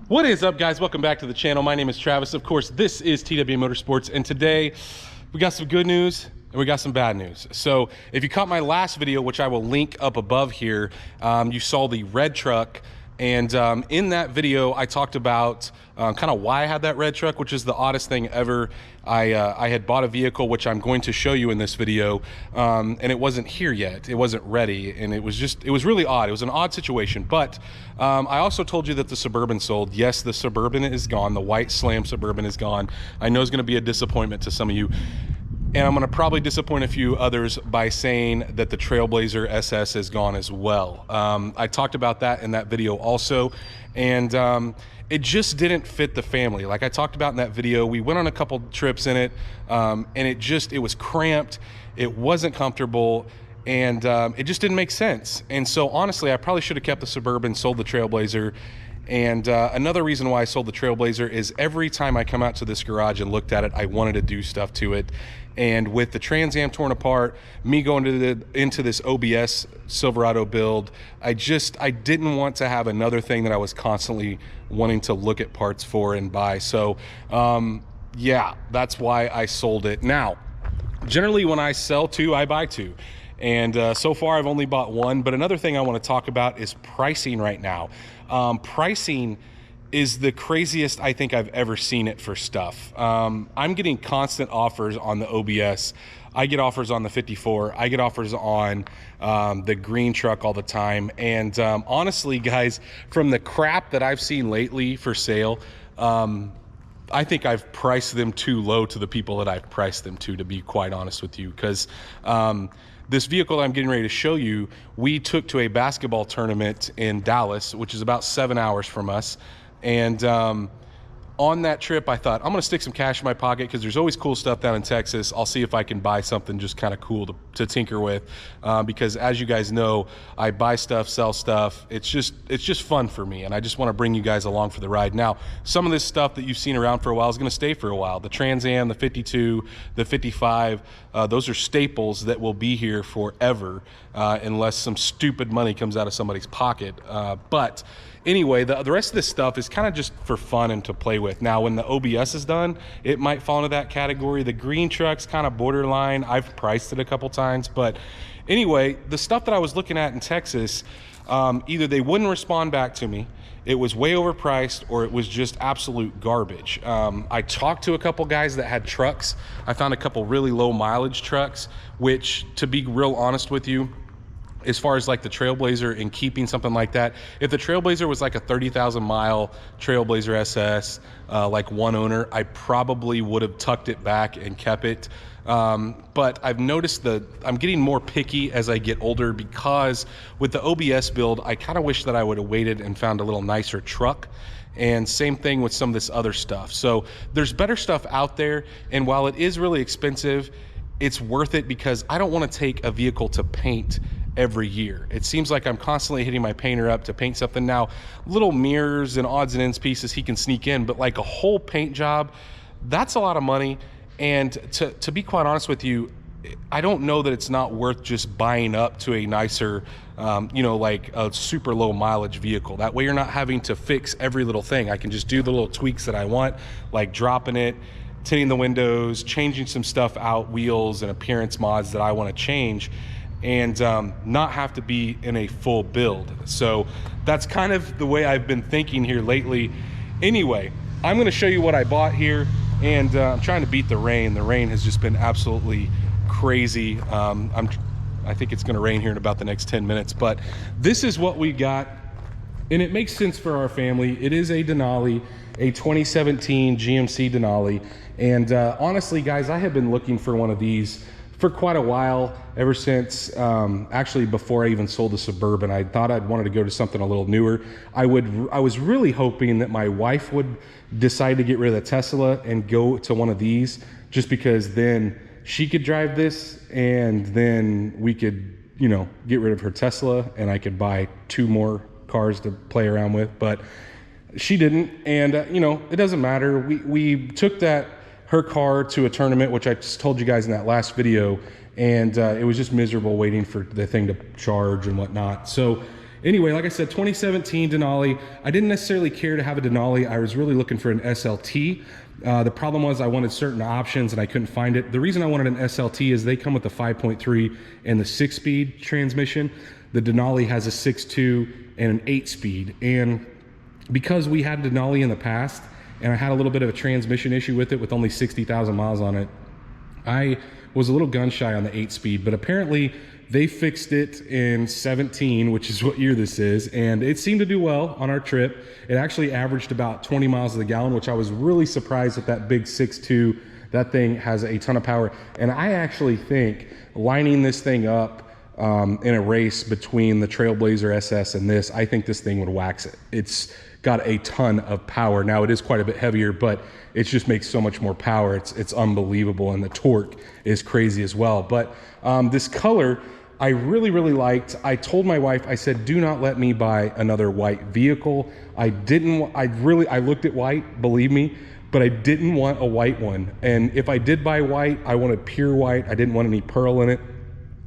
What is up, guys? Welcome back to the channel. My name is Travis. Of course, this is TW Motorsports, and today we got some good news and we got some bad news. So if you caught my last video, which I will link up above here, you saw the red truck, and in that video I talked about kind of why I had that red truck, which is the oddest thing ever. I had bought a vehicle, which I'm going to show you in this video, and it wasn't here yet. It wasn't ready, and it was really odd. It was an odd situation, but I also told you that the Suburban sold. Yes, the Suburban is gone. The white Slam Suburban is gone. I know it's going to be a disappointment to some of you, and I'm going to probably disappoint a few others by saying that the Trailblazer SS is gone as well. I talked about that in that video also, and it just didn't fit the family. Like I talked about in that video, we went on a couple trips in it, and it was cramped, it wasn't comfortable, and it just didn't make sense. And so honestly, I probably should have kept the Suburban, sold the Trailblazer. And another reason why I sold the Trailblazer is every time I come out to this garage and looked at it, I wanted to do stuff to it. And with the Trans Am torn apart, me going into this OBS Silverado build, I didn't want to have another thing that I was constantly wanting to look at parts for and buy. So yeah, that's why I sold it. Now, generally when I sell two, I buy two. And so far I've only bought one. But another thing I want to talk about is pricing right now. Pricing is the craziest I think I've ever seen it for stuff. I'm getting constant offers on the OBS. I get offers on the 54. I get offers on the green truck all the time. And honestly, guys, from the crap that I've seen lately for sale, I think I've priced them too low to the people that I've priced them to be quite honest with you. Because this vehicle that I'm getting ready to show you, we took to a basketball tournament in Dallas, which is about 7 hours from us. And on that trip, I thought, I'm gonna stick some cash in my pocket because there's always cool stuff down in Texas. I'll see if I can buy something just kind of cool to tinker with. Because as you guys know, I buy stuff, sell stuff. It's just fun for me, and I just wanna bring you guys along for the ride. Now, some of this stuff that you've seen around for a while is gonna stay for a while. The Trans Am, the 52, the 55, those are staples that will be here forever, unless some stupid money comes out of somebody's pocket. But anyway, the rest of this stuff is kind of just for fun and to play with. Now, when the OBS is done, it might fall into that category. The green truck's kind of borderline. I've priced it a couple times. But anyway, the stuff that I was looking at in Texas, either they wouldn't respond back to me, it was way overpriced, or it was just absolute garbage. I talked to a couple guys that had trucks. I found a couple really low mileage trucks, which, to be real honest with you, as far as like the Trailblazer and keeping something like that, if the Trailblazer was like a 30,000 mile Trailblazer SS, like one owner, I probably would have tucked it back and kept it. But I've noticed that I'm getting more picky as I get older, because with the OBS build, I kind of wish that I would have waited and found a little nicer truck. And same thing with some of this other stuff. So there's better stuff out there, and while it is really expensive, it's worth it because I don't want to take a vehicle to paint every year. It seems like I'm constantly hitting my painter up to paint something. Now, little mirrors and odds and ends pieces he can sneak in, but like a whole paint job, that's a lot of money. And to be quite honest with you, I don't know that it's not worth just buying up to a nicer, you know, like a super low mileage vehicle. That way you're not having to fix every little thing. I can just do the little tweaks that I want, like dropping it, tinting the windows, changing some stuff out, wheels and appearance mods that I want to change, and not have to be in a full build. So that's kind of the way I've been thinking here lately. Anyway, I'm going to show you what I bought here, and I'm trying to beat the rain. The rain has just been absolutely crazy. I think it's going to rain here in about the next 10 minutes, but this is what we got, and it makes sense for our family. It is a Denali, a 2017 GMC Denali, and honestly, guys, I have been looking for one of these for quite a while, ever since actually before I even sold the Suburban. I thought I'd wanted to go to something a little newer. I was really hoping that my wife would decide to get rid of the Tesla and go to one of these, just because then she could drive this, and then we could, you know, get rid of her Tesla, and I could buy two more cars to play around with. But she didn't, and you know, it doesn't matter. We took her car to a tournament, which I just told you guys in that last video, and it was just miserable waiting for the thing to charge and whatnot. So anyway, like I said, 2017 Denali. I didn't necessarily care to have a Denali. I was really looking for an SLT. The problem was I wanted certain options and I couldn't find it. The reason I wanted an SLT is they come with the 5.3 and the 6-speed transmission. The Denali has a 6.2 and an 8-speed. And because we had Denali in the past and I had a little bit of a transmission issue with it with only 60,000 miles on it, I was a little gun shy on the 8-speed, but apparently they fixed it in 17, which is what year this is, and it seemed to do well on our trip. It actually averaged about 20 miles to the gallon, which I was really surprised at. That big 6.2, that thing has a ton of power. And I actually think lining this thing up in a race between the Trailblazer SS and this, I think this thing would wax it. It's got a ton of power. Now it is quite a bit heavier, but it just makes so much more power. It's unbelievable, and the torque is crazy as well. But this color I really, really liked. I told my wife, I said, do not let me buy another white vehicle. I looked at white, believe me, but I didn't want a white one. And if I did buy white, I wanted pure white. I didn't want any pearl in it.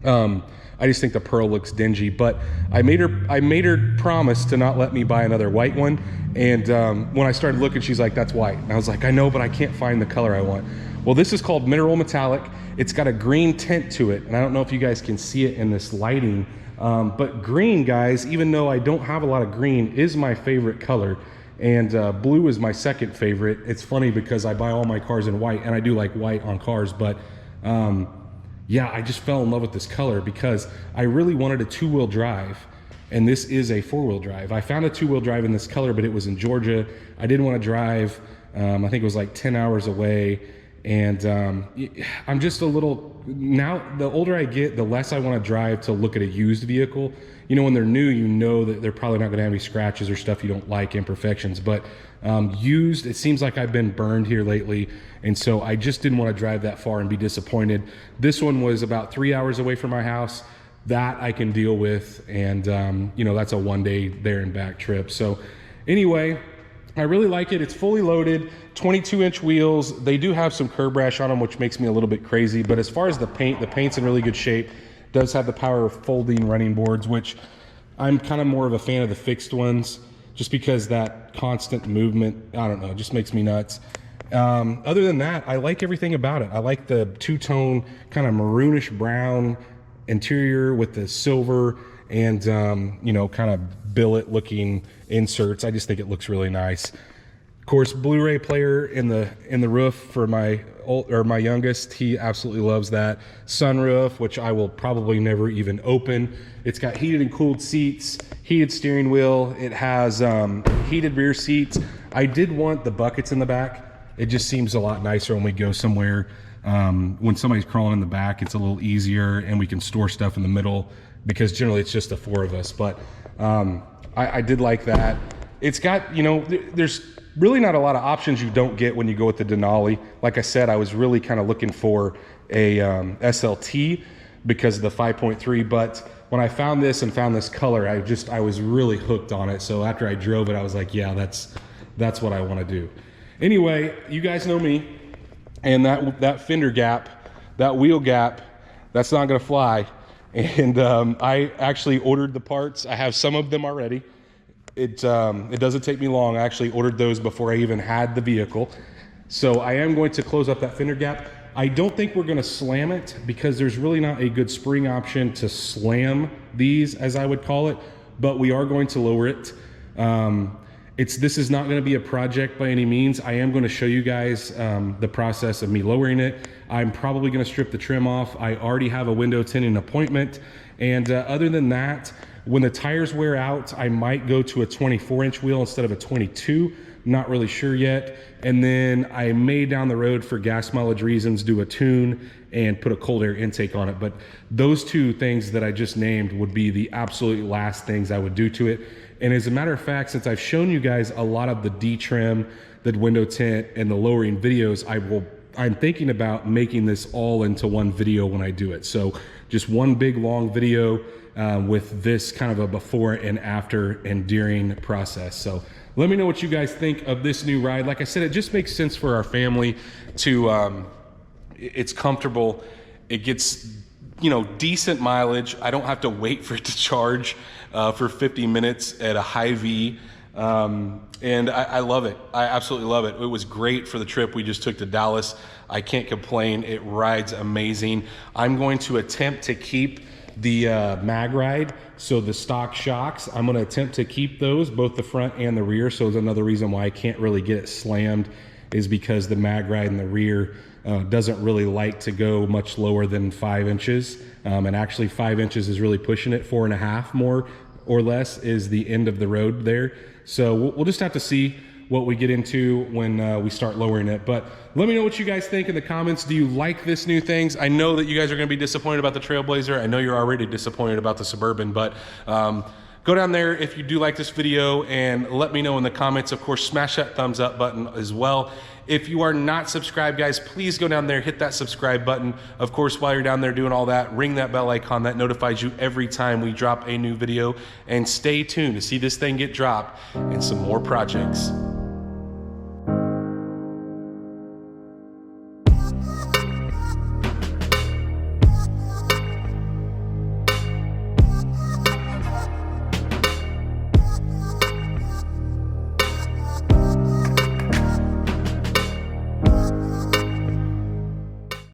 I just think the pearl looks dingy, but I made her promise to not let me buy another white one. And when I started looking, she's like, that's white. And I was like, I know, but I can't find the color I want. Well, this is called Mineral Metallic. It's got a green tint to it. And I don't know if you guys can see it in this lighting, but green, guys, even though I don't have a lot of green, is my favorite color. And blue is my second favorite. It's funny because I buy all my cars in white, and I do like white on cars, but yeah, I just fell in love with this color because I really wanted a 2-wheel drive, and this is a 4-wheel drive. I found a 2-wheel drive in this color, but it was in Georgia. I didn't want to drive. I think it was like 10 hours away, and I'm just a little, now the older I get, the less I want to drive to look at a used vehicle. You know, when they're new, you know that they're probably not going to have any scratches or stuff you don't like, imperfections, but used, it seems like I've been burned here lately, and so I just didn't want to drive that far and be disappointed. This one was about 3 hours away from my house. That I can deal with, and you know, that's a 1-day there and back trip. So anyway, I really like it. It's fully loaded, 22-inch wheels. They do have some curb rash on them, which makes me a little bit crazy, but as far as the paint's in really good shape. Does have the power of folding running boards, which I'm kind of more of a fan of the fixed ones, just because that constant movement, I don't know, just makes me nuts. Other than that, I like everything about it. I like the two-tone kind of maroonish brown interior with the silver and you know, kind of billet looking inserts. I just think it looks really nice. Of course, Blu-ray player in the roof for my youngest. He absolutely loves that. Sunroof, which I will probably never even open. It's got heated and cooled seats, heated steering wheel. It has heated rear seats. I did want the buckets in the back. It just seems a lot nicer when we go somewhere. When somebody's crawling in the back, it's a little easier, and we can store stuff in the middle because generally it's just the 4 of us. But I did like that. It's got, you know, there's really not a lot of options you don't get when you go with the Denali. Like I said, I was really kind of looking for a SLT because of the 5.3, but when I found this and found this color, I was really hooked on it. So after I drove it, I was like, yeah, that's what I want to do. Anyway, you guys know me, and that fender gap, that wheel gap, that's not gonna fly. And I actually ordered the parts. I have some of them already. It doesn't take me long. I actually ordered those before I even had the vehicle. So I am going to close up that fender gap. I don't think we're gonna slam it because there's really not a good spring option to slam these, as I would call it, but we are going to lower it. This is not gonna be a project by any means. I am gonna show you guys the process of me lowering it. I'm probably gonna strip the trim off. I already have a window tinting appointment. And other than that, when the tires wear out, I might go to a 24-inch wheel instead of a 22. Not really sure yet. And then I may down the road, for gas mileage reasons, do a tune and put a cold air intake on it. But those two things that I just named would be the absolute last things I would do to it. And as a matter of fact, since I've shown you guys a lot of the D-trim, the window tint, and the lowering videos, I'm thinking about making this all into one video when I do it. So just one big long video with this kind of a before and after and during process. So let me know what you guys think of this new ride. Like I said, it just makes sense for our family to, it's comfortable. It gets you know, decent mileage. I don't have to wait for it to charge for 50 minutes at a high V. And I love it. I absolutely love it. It was great for the trip we just took to Dallas. I can't complain. It rides amazing. I'm going to attempt to keep the mag ride, so the stock shocks, I'm going to attempt to keep those, both the front and the rear. So it's another reason why I can't really get it slammed, is because the mag ride in the rear doesn't really like to go much lower than 5 inches. And actually 5 inches is really pushing it. 4.5 more or less is the end of the road there. So we'll just have to see what we get into when we start lowering it. But let me know what you guys think in the comments. Do you like this new things? I know that you guys are going to be disappointed about the Trailblazer. I know you're already disappointed about the Suburban, but go down there if you do like this video and let me know in the comments. Of course, smash that thumbs up button as well. If you are not subscribed, guys, please go down there, hit that subscribe button. Of course, while you're down there doing all that, ring that bell icon. That notifies you every time we drop a new video. And stay tuned to see this thing get dropped and some more projects